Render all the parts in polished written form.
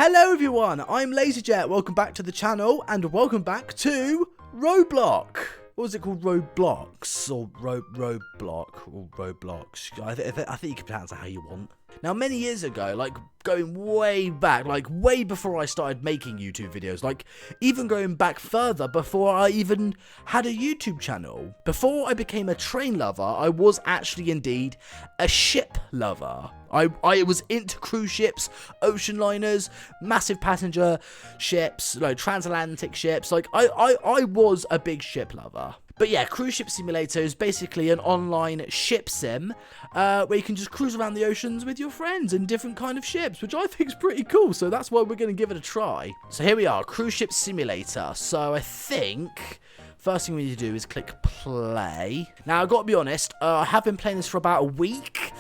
Hello everyone, I'm LaZeR. Welcome back to the channel and welcome back to Roblox. What was it called? Roblox or Roblox or Roblox? I think you can pronounce it how you want. Now, many years ago, like going way back, like way before I started making YouTube videos, like even going back further before I even had a YouTube channel. Before I became a train lover, I was actually indeed a ship lover. I was into cruise ships, ocean liners, massive passenger ships, like transatlantic ships. Like I was a big ship lover. But yeah, Cruise Ship Simulator is basically an online ship sim where you can just cruise around the oceans with your friends in different kind of ships, which I think is pretty cool. So that's why we're going to give it a try. So here we are, Cruise Ship Simulator. So I think first thing we need to do is click play. Now, I've got to be honest, I have been playing this for about a week.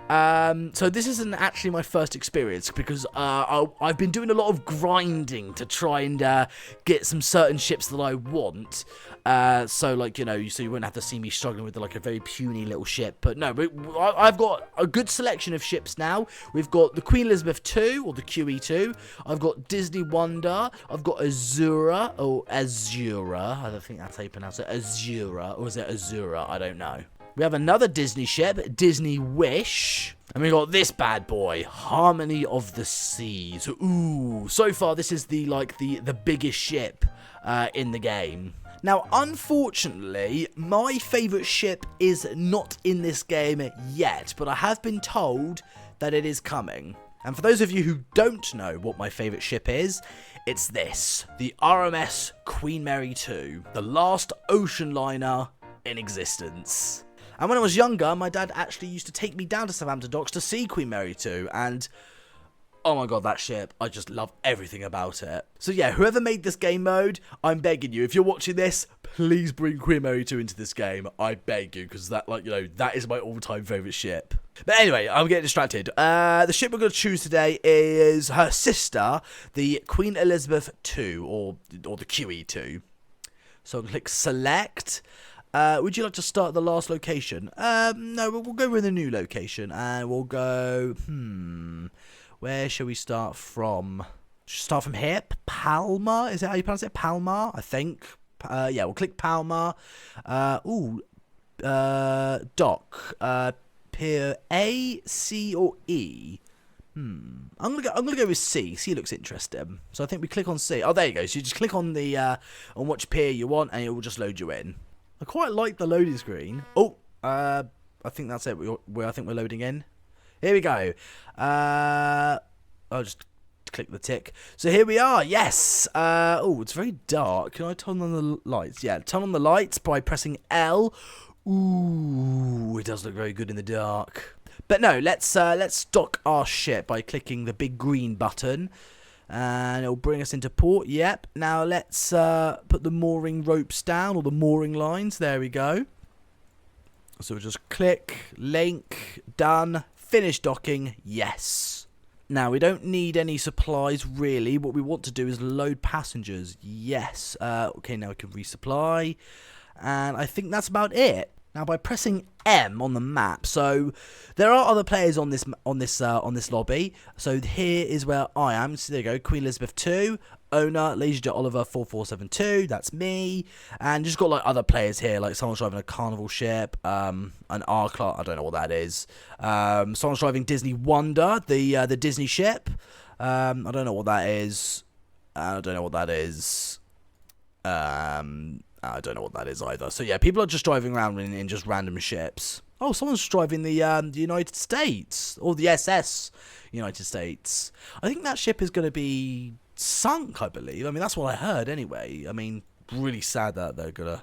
So this isn't actually my first experience because I've been doing a lot of grinding to try and get some certain ships that I want. So like, you know, so you wouldn't have to see me struggling with like a very puny little ship. But no, I've got a good selection of ships now. We've got the Queen Elizabeth II or the QE2. I've got Disney Wonder. I've got Azura or Azura. I don't think that's how you pronounce it. Azura, or is it Azura? I don't know. We have another Disney ship, Disney Wish. And we got this bad boy, Harmony of the Seas. Ooh, so far this is the biggest ship in the game. Now, unfortunately, my favourite ship is not in this game yet, but I have been told that it is coming. And for those of you who don't know what my favourite ship is, it's this, the RMS Queen Mary 2, the last ocean liner in existence. And when I was younger, my dad actually used to take me down to Southampton Docks to see Queen Mary 2, and oh my god, that ship, I just love everything about it. So yeah, whoever made this game mode, I'm begging you, if you're watching this, please bring Queen Mary 2 into this game. I beg you, because that, like, you know, that is my all-time favourite ship. But anyway, I'm getting distracted. The ship we're going to choose today is her sister, the Queen Elizabeth II, or the QE2. So I'll click select. Would you like to start at the last location? No, we'll go with a new location, and we'll go, where shall we start from? Start from here? Palmar? Is that how you pronounce it? Palmar, I think. Yeah, we'll click Palmar. Dock. Pier A, C, or E? I'm gonna go with C. C looks interesting. So I think we click on C. Oh, there you go. So you just click on the on which pier you want, and it will just load you in. I quite like the loading screen. Oh, I think that's it. I think we're loading in. Here we go. I'll just click the tick. So here we are. Yes. Oh, it's very dark. Can I turn on the lights? Yeah, turn on the lights by pressing L. Ooh, it does look very good in the dark. But no, let's dock our ship by clicking the big green button. And it'll bring us into port. Yep. Now let's put the mooring ropes down, or the mooring lines. There we go. So we'll just click, link, done, finish docking. Yes. Now we don't need any supplies really. What we want to do is load passengers. Yes. Okay. Now we can resupply, and I think that's about it. Now, by pressing M on the map, so there are other players on this lobby. So here is where I am. So there you go, Queen Elizabeth II, owner LaZeR Oliver 4472. That's me, and just got like other players here. Like someone's driving a carnival ship, an R-Class. I don't know what that is. Someone's driving Disney Wonder, the Disney ship. I don't know what that is. I don't know what that is. I don't know what that is either. So yeah, people are just driving around in just random ships. Oh, someone's driving the United States, or the SS United States. I think that ship is going to be sunk, I believe. I mean, that's what I heard anyway. I mean, really sad that they're going to...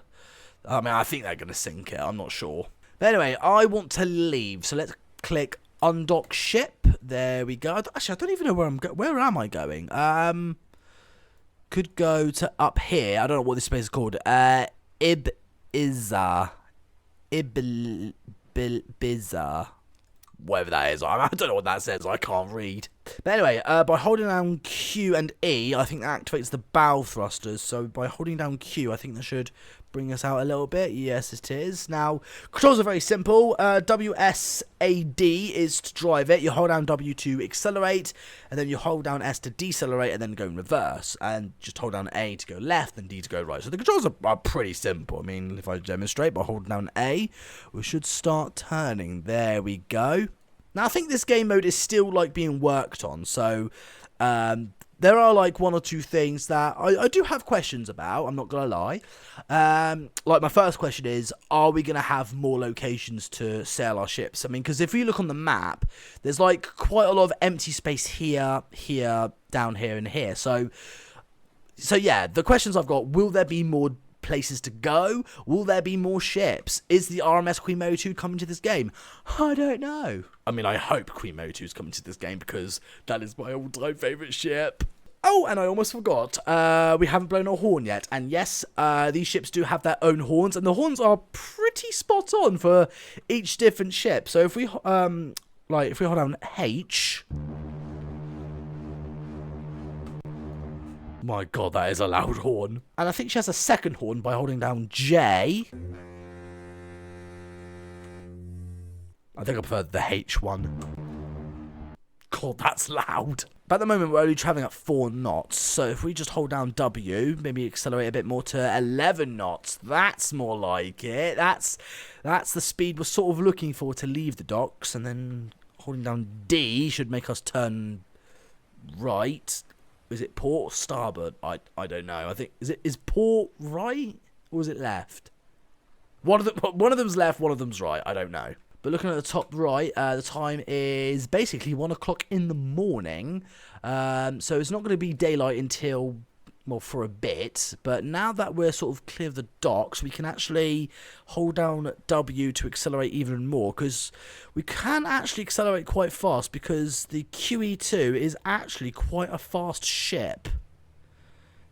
I mean, I think they're going to sink it. I'm not sure. But anyway, I want to leave. So let's click undock ship. There we go. Actually, I don't even know where I'm going. Where am I going? Could go to up here. I don't know what this place is called. Ibiza. Whatever that is. I don't know what that says. I can't read. But anyway, by holding down Q and E, I think that activates the bow thrusters. So by holding down Q, I think that should bring us out a little bit. Yes, it is. Now, controls are very simple. WSAD is to drive it. You hold down W to accelerate, and then you hold down S to decelerate, and then go in reverse. And just hold down A to go left, and D to go right. So the controls are pretty simple. I mean, if I demonstrate by holding down A, we should start turning. There we go. Now, I think this game mode is still, like, being worked on. So, there are like one or two things that I do have questions about, I'm not going to lie. Like my first question is, are we going to have more locations to sail our ships? I mean, because if you look on the map, there's like quite a lot of empty space here, here, down here and here. So yeah, the questions I've got, will there be more places to go? Will there be more ships? Is the RMS Queen Mary 2 coming to this game? I don't know. I mean, I hope Queen Mary 2 is coming to this game because that is my all-time favourite ship. Oh, and I almost forgot, we haven't blown our horn yet, and yes, these ships do have their own horns, and the horns are pretty spot on for each different ship. So if we, if we hold down H, my god, that is a loud horn. And I think she has a second horn by holding down J. I think I prefer the H one. God, that's loud. But at the moment, we're only traveling at 4 knots. So if we just hold down W, maybe accelerate a bit more to 11 knots. That's more like it. That's the speed we're sort of looking for to leave the docks. And then holding down D should make us turn right. Is it port or starboard? I don't know. I think is port right or is it left? One of them's left, one of them's right. I don't know. But looking at the top right, the time is basically 1 o'clock in the morning. So it's not going to be daylight until, well, for a bit. But now that we're sort of clear of the docks, we can actually hold down W to accelerate even more. Because we can actually accelerate quite fast because the QE2 is actually quite a fast ship.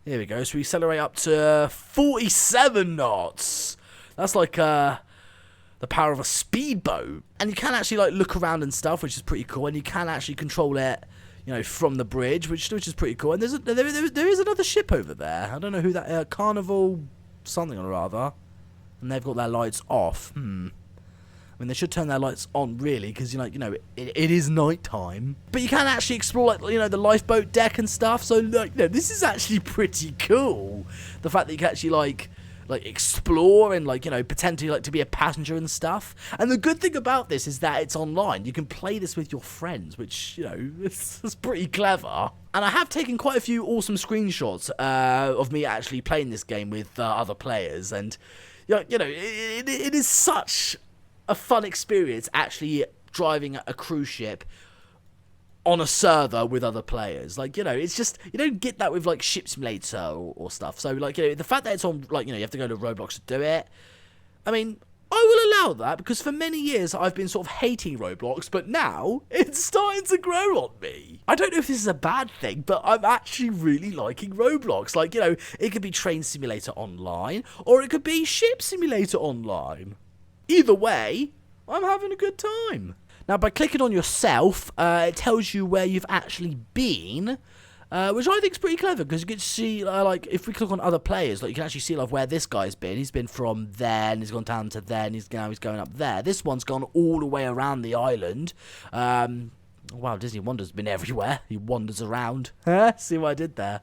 Here we go. So we accelerate up to 47 knots. That's like the power of a speedboat. And you can actually like look around and stuff, which is pretty cool. And you can actually control it, you know, from the bridge, which is pretty cool. And there is another ship over there. I don't know who that Carnival something or other. And they've got their lights off. I mean, they should turn their lights on really, because it is night time. But you can actually explore like the lifeboat deck and stuff. So like this is actually pretty cool. The fact that you can actually like explore and potentially to be a passenger and stuff. And the good thing about this is that it's online. You can play this with your friends, which it's pretty clever. And I have taken quite a few awesome screenshots of me actually playing this game with other players, and it is such a fun experience actually driving a cruise ship on a server with other players. It's just, you don't get that with like Ship Simulator or stuff. So the fact that it's on, you have to go to Roblox to do it, I mean, I will allow that, because for many years I've been sort of hating Roblox, but now it's starting to grow on me. I don't know if this is a bad thing, but I'm actually really liking Roblox. It could be Train Simulator online, or it could be Ship Simulator online. Either way, I'm having a good time. Now, by clicking on yourself, it tells you where you've actually been, which I think is pretty clever, because you get to see, if we click on other players, you can actually see where this guy's been. He's been from there, and he's gone down to there, and he's going up there. This one's gone all the way around the island. Wow, Disney Wonder's been everywhere. He wanders around. See what I did there?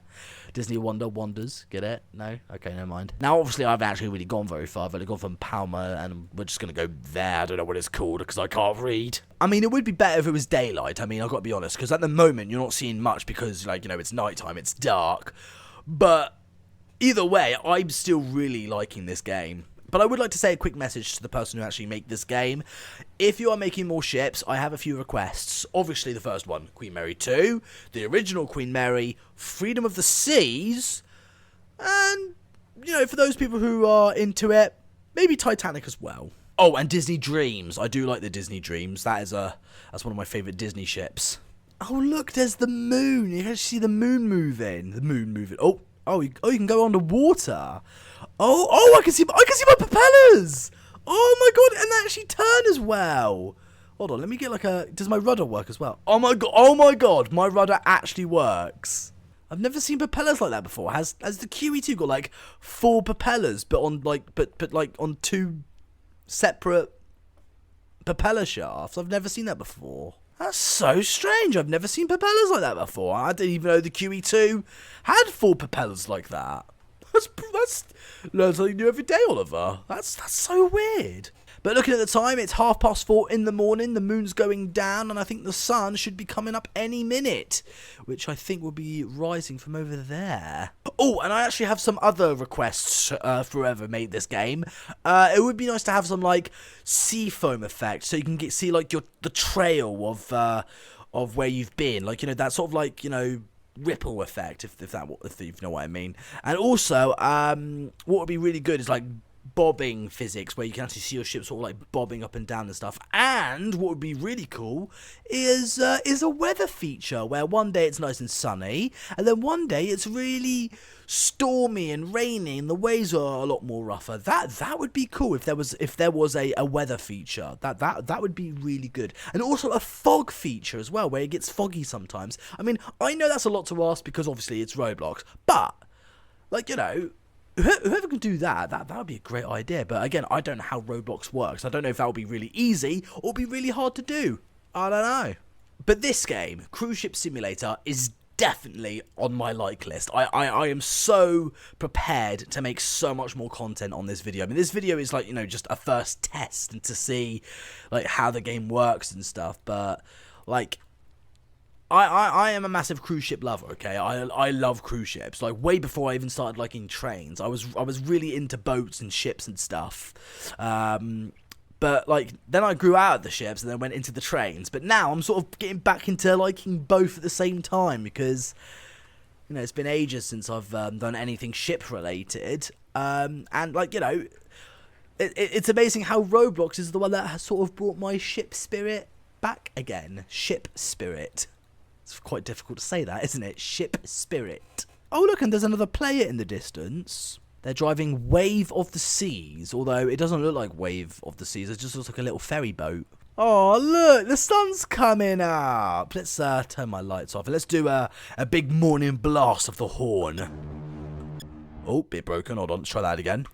Disney Wonder wanders. Get it? No? Okay, never mind. Now, obviously, I haven't actually really gone very far. I've only gone from Palmar, and we're just going to go there. I don't know what it's called, because I can't read. I mean, it would be better if it was daylight. I mean, I've got to be honest, because at the moment, you're not seeing much because, it's nighttime, it's dark. But either way, I'm still really liking this game. But I would like to say a quick message to the person who actually made this game. If you are making more ships, I have a few requests. Obviously, the first one, Queen Mary 2, the original Queen Mary, Freedom of the Seas, and, for those people who are into it, maybe Titanic as well. Oh, and Disney Dreams. I do like the Disney Dreams. That's one of my favourite Disney ships. Oh, look, there's the moon. You can see the moon moving. Oh, you can go underwater. Oh, I can see my propellers. Oh my god, and they actually turn as well. Hold on, let me get does my rudder work as well? Oh my god, my rudder actually works. I've never seen propellers like that before. Has the QE2 got like 4 propellers, but on like but like on 2 separate propeller shafts? I've never seen that before. That's so strange. I've never seen propellers like that before. I didn't even know the QE2 had 4 propellers like that. That's learn something new every day, Oliver. That's so weird. But looking at the time, it's 4:30 in the morning, the moon's going down, and I think the sun should be coming up any minute, which I think will be rising from over there. Oh, and I actually have some other requests for whoever made this game. It would be nice to have some, like, sea foam effect, so you can see, like, the trail of where you've been. Like, you know, that sort of, like, you know, ripple effect, if you know what I mean. And also, what would be really good is, like, bobbing physics, where you can actually see your ship sort of like bobbing up and down and stuff. And what would be really cool is a weather feature where one day it's nice and sunny, and then one day it's really stormy and rainy, and the waves are a lot more rougher. That would be cool if there was a weather feature. That would be really good. And also a fog feature as well, where it gets foggy sometimes. I mean, I know that's a lot to ask because obviously it's Roblox, but like, you know, whoever can do that would be a great idea. But again, I don't know how Roblox works. I don't know if that would be really easy or be really hard to do. I don't know. But this game, Cruise Ship Simulator, is definitely on my like list. I am so prepared to make so much more content on this video. I mean, this video is like, you know, just a first test and to see like how the game works and stuff. But like, I am a massive cruise ship lover, okay? I love cruise ships. Like, way before I even started liking trains, I was really into boats and ships and stuff. But, like, then I grew out of the ships and then went into the trains. But now I'm sort of getting back into liking both at the same time because, you know, it's been ages since I've done anything ship-related. And, like, you know, it's amazing how Roblox is the one that has sort of brought my ship spirit back again. Ship spirit. It's quite difficult to say that, isn't it? Ship spirit. Oh, look, and there's another player in the distance. They're driving Wave of the Seas, although it doesn't look like Wave of the Seas. It just looks like a little ferry boat. Oh, look, the sun's coming up. Let's turn my lights off and let's do a big morning blast of the horn. Oh, bit broken. Hold on, let's try that again.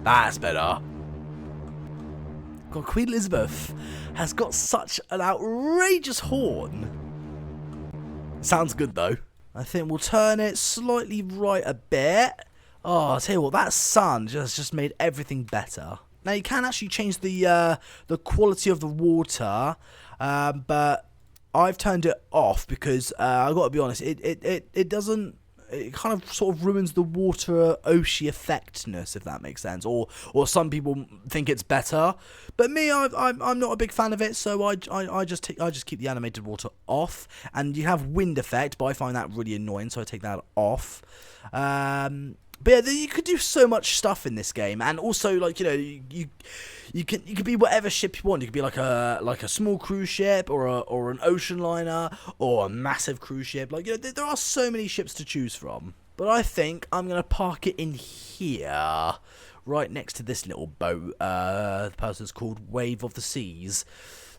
That's better. God, Queen Elizabeth has got such an outrageous horn. Sounds good though. I think we'll turn it slightly right a bit. Oh, I'll tell you what, that sun just made everything better. Now you can actually change the quality of the water, but I've turned it off because I've got to be honest, it doesn't. It kind of sort of ruins the water ocean effectness, if that makes sense. Or some people think it's better, but me, I'm not a big fan of it. So I just keep the animated water off. And you have wind effect, but I find that really annoying, so I take that off. But yeah, you could do so much stuff in this game, and also, like, you know, you can be whatever ship you want. You could be like a small cruise ship, or an ocean liner, or a massive cruise ship. Like, you know, there are so many ships to choose from. But I think I'm gonna park it in here, right next to this little boat. The person's called Wave of the Seas.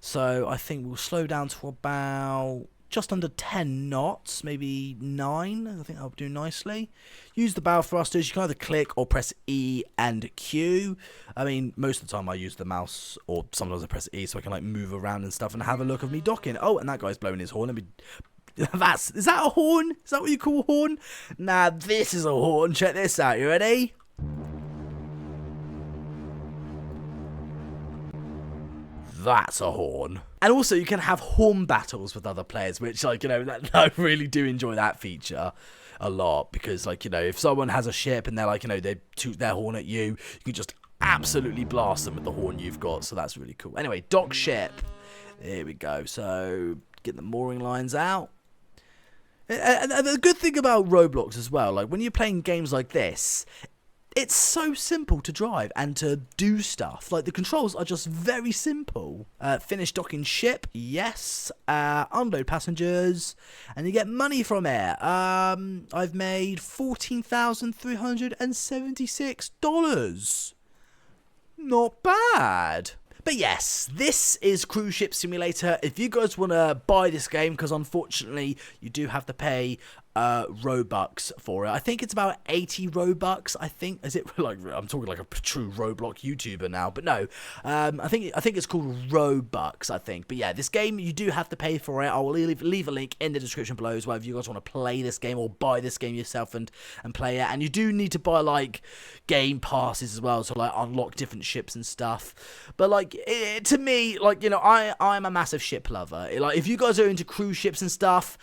So I think we'll slow down to about just under 10 knots, maybe 9. I think that'll do nicely. Use the bow thrusters. You can either click or press E and Q. I mean, most of the time I use the mouse, or sometimes I press E so I can like move around and stuff and have a look of me docking. Oh, and that guy's blowing his horn. Let me. Is that a horn? Is that what you call a horn? Nah, this is a horn. Check this out. You ready? That's a horn. And also you can have horn battles with other players, which, like, you know, I really do enjoy that feature a lot, because, like, you know, if someone has a ship and they're like, you know, they toot their horn at you, you can just absolutely blast them with the horn you've got. So that's really cool. Anyway, dock ship. There we go. So get the mooring lines out. And the good thing about Roblox as well, like, when you're playing games like this, it's so simple to drive and to do stuff. Like, the controls are just very simple. Finish docking ship, yes. Unload passengers, and you get money from it. I've made $14,376. Not bad. But yes, this is Cruise Ship Simulator. If you guys want to buy this game, because unfortunately you do have to pay Robux for it. I think it's about 80 Robux. I think, is it like, I'm talking like a true Roblox YouTuber now, but no, I think it's called Robux, I think. But yeah, this game, you do have to pay for it. I will leave a link in the description below as well if you guys want to play this game or buy this game yourself and play it. And you do need to buy like game passes as well to like unlock different ships and stuff. But like to me, like, you know, I'm a massive ship lover. Like, if you guys are into cruise ships and stuff,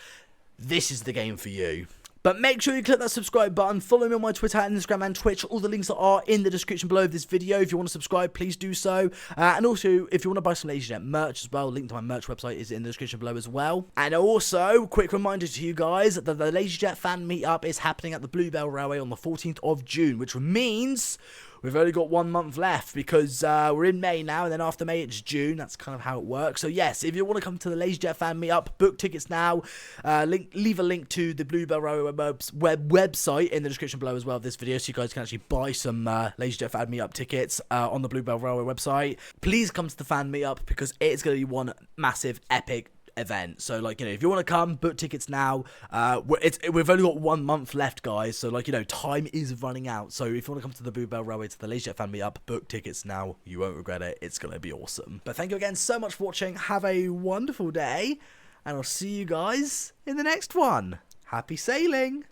this is the game for you. But make sure you click that subscribe button. Follow me on my Twitter, Instagram, and Twitch. All the links are in the description below of this video. If you want to subscribe, please do so. And also, if you want to buy some LaZeR merch as well, link to my merch website is in the description below as well. And also, quick reminder to you guys that the LaZeR fan meetup is happening at the Bluebell Railway on the 14th of June, which means we've only got 1 month left because we're in May now, and then after May it's June. That's kind of how it works. So yes, if you want to come to the LaZeR fan meetup, book tickets now. Leave a link to the Bluebell Railway website in the description below as well of this video, so you guys can actually buy some LaZeR fan meetup tickets on the Bluebell Railway website. Please come to the fan meetup because it's going to be one massive epic event. So like, you know, if you want to come, book tickets now. We've only got 1 month left, guys, so like, you know, time is running out. So if you want to come to the Bluebell Railway to the LaZeR fan meetup, book tickets now. You won't regret it. It's gonna be awesome. But thank you again so much for watching. Have a wonderful day, and I'll see you guys in the next one. Happy sailing.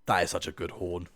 That is such a good horn.